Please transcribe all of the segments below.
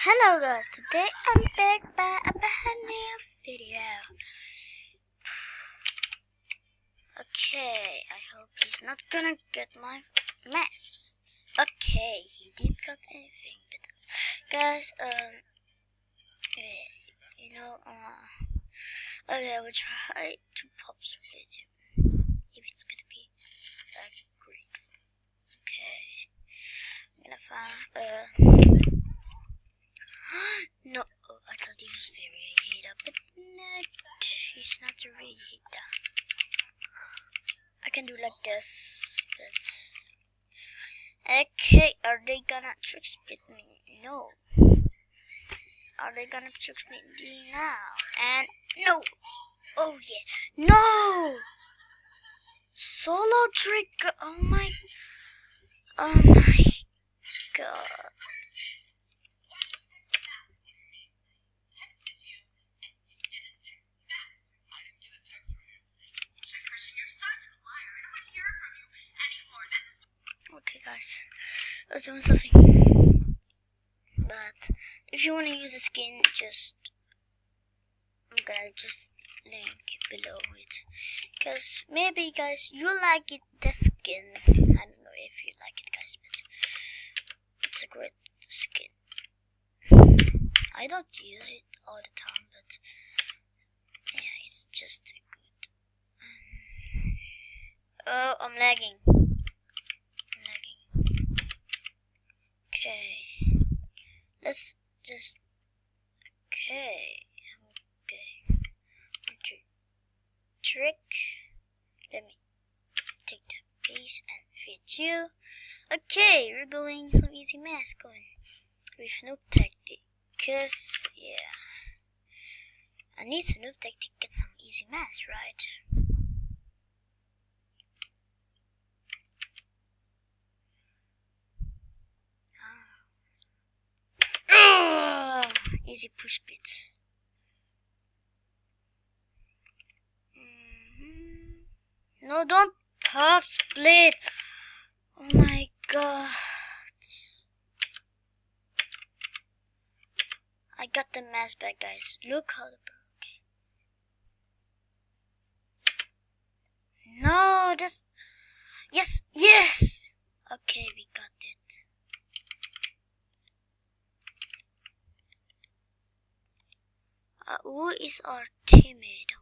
Hello guys, today I'm back by a brand new video. Okay, I hope he's not gonna get my mess. Okay, he didn't got anything, but guys, okay, I will try to pop split him if it's gonna be green. Okay, I'm gonna find no, I thought he was the radiator, but no, he's not the radiator. I can do like this, but okay, are they gonna trick split me? No. Are they gonna trick split me now? And no! Oh yeah, no! Solo trick! Oh my god. Okay guys, let's do something. But if you want to use a skin, I'm gonna just link below it. Cause maybe guys, you like it, the skin. I don't know if you like it guys, but it's a great skin. I don't use it all the time, but yeah, it's just good. Oh, I'm lagging. Okay, let's just, okay, trick, let me take the piece and fit you. Okay, we're going some easy mask going with noob tactic, cause yeah, I need to noob tactic to get some easy mask, right? Easy push bits. No, don't pop split. Oh my god. I got the mask back, guys. Look how the no, this. Yes. Okay, we got it. Who is our teammate?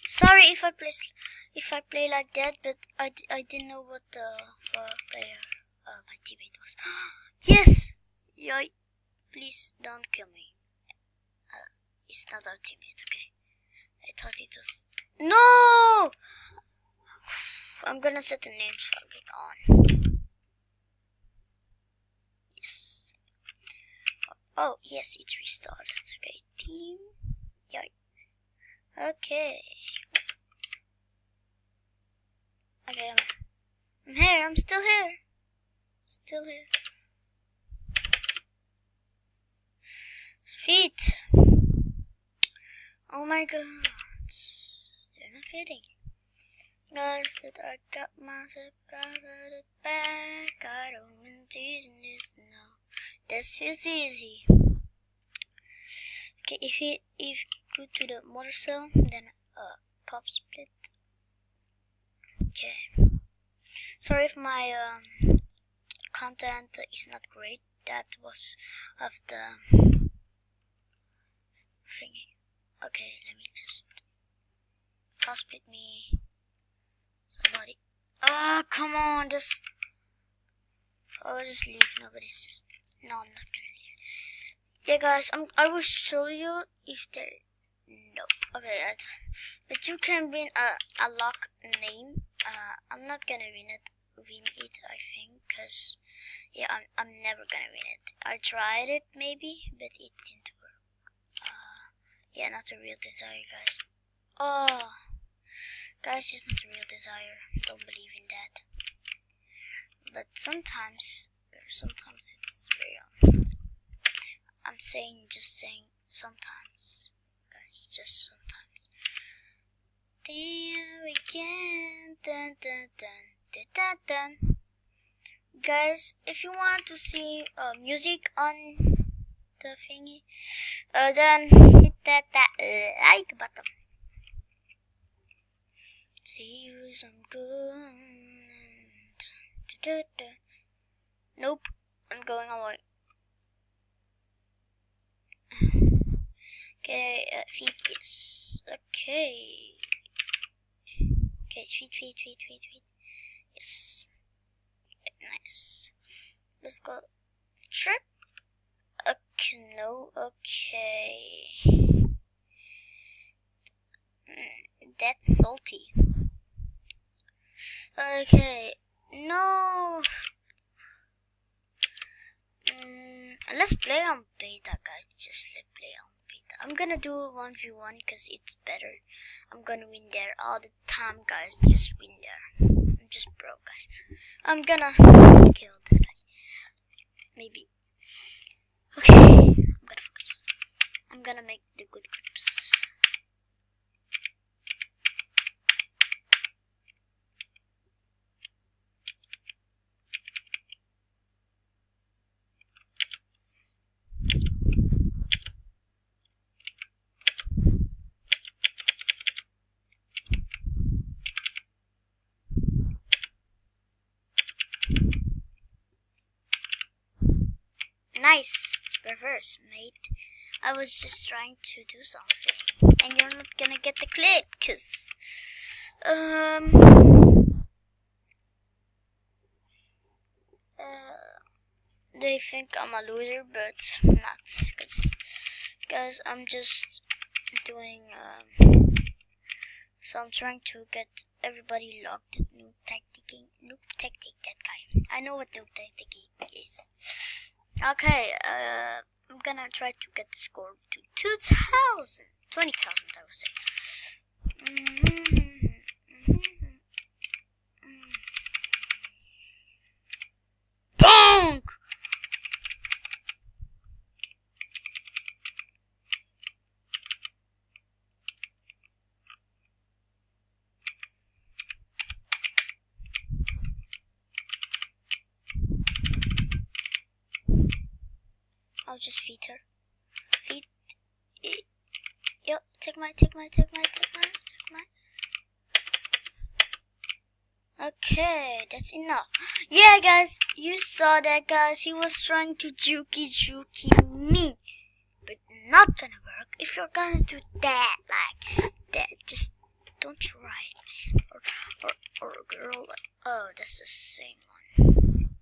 Sorry if I play like that, but I didn't know what the player my teammate was. Yes! Yoy! Please don't kill me. It's not our teammate, okay? I thought it was. No! I'm gonna set the name on. Yes. Oh, yes, it's restarted. Okay, team. Yoy. Okay. Okay, I'm here. I'm still here. Feet. Oh my god. They're not fitting. Guys, but I got myself covered back. I don't want teasing this. No. This is easy. Okay, if you go to the motor cell, then pop split. Okay. Sorry if my content is not great. That was of the thingy. Okay, let me just pop split me. Somebody. Ah, come on, just. I'll just leave. Nobody's just. No, I'm not gonna leave. Yeah, guys, I will show you if there. Nope. Okay, but you can win a lock name. I'm not gonna win it. I think, cause yeah, I'm never gonna win it. I tried it maybe, but it didn't work. Yeah, not a real desire, guys. Oh, guys, it's not a real desire. Don't believe in that. But sometimes it's real. I'm just saying sometimes, guys, just sometimes. There we can, dun dun dun Guys, if you want to see music on the thingy, then hit that like button. See you some good. Nope, I'm going away. Okay, feet, yes. Okay. Okay, feet. Yes. Nice. Let's go. Trip. Okay, no, okay. That's salty. Okay, no. Let's play on beta, guys. Just let's play on beta. I'm gonna do 1v1 because it's better. I'm gonna win there all the time, guys. Just win there. I'm just broke, guys. I'm gonna kill this guy. Maybe. Okay, I'm gonna focus. I'm gonna make the good grips. Nice reverse, mate. I was just trying to do something, and you're not gonna get the clip, cause they think I'm a loser, but not, cause I'm just doing so I'm trying to get everybody logged. Noob tactic, that guy. I know what noob tactic is. Okay, I'm gonna try to get the score to 20,000, I would say. Bonk! I'll just feed her. Yo, take my. Okay, that's enough. Yeah, guys, you saw that, guys. He was trying to jukey me, but not gonna work. If you're gonna do that, like that, just don't try it, or girl. Oh, that's the same one.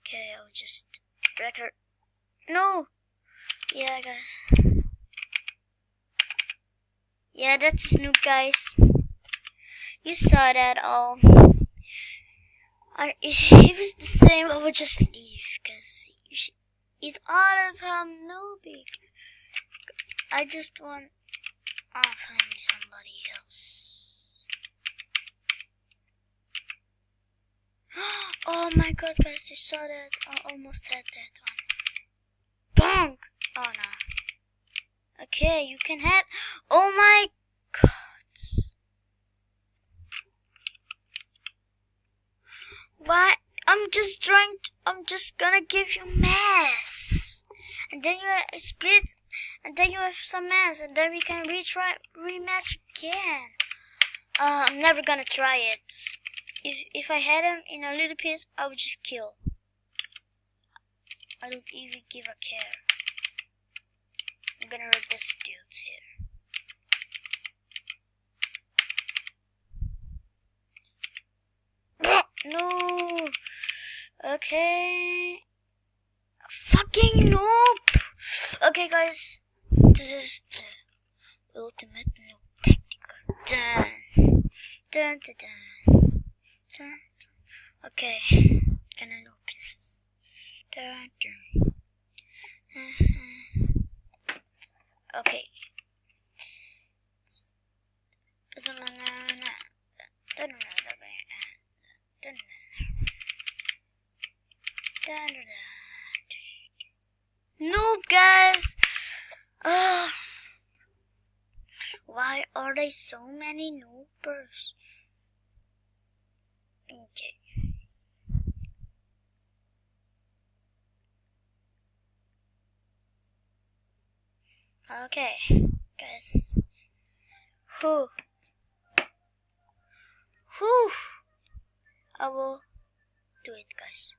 Okay, I'll just wreck her. No. Yeah, guys. Yeah, that's Snoop, guys. You saw that all. If it was the same, I would just leave, because he's all the time no big. I just want to find somebody else. Oh my god, guys, I saw that. I almost had that one. Bonk! Oh no. Okay, you can have. Oh my god. Why? I'm just gonna give you mass. And then you split. And then you have some mass. And then we can rematch again. I'm never gonna try it. If I had him in a little piece, I would just kill. I don't even give a care. I'm gonna hurt this dude here. No. Okay. Fucking noob. Okay, guys. This is the ultimate noob tactic. Dun. Okay. Gonna noob this. Okay. Noob, guys. Why are there so many noobers? Okay. Okay, guys. Whew. Whew. I will do it, guys.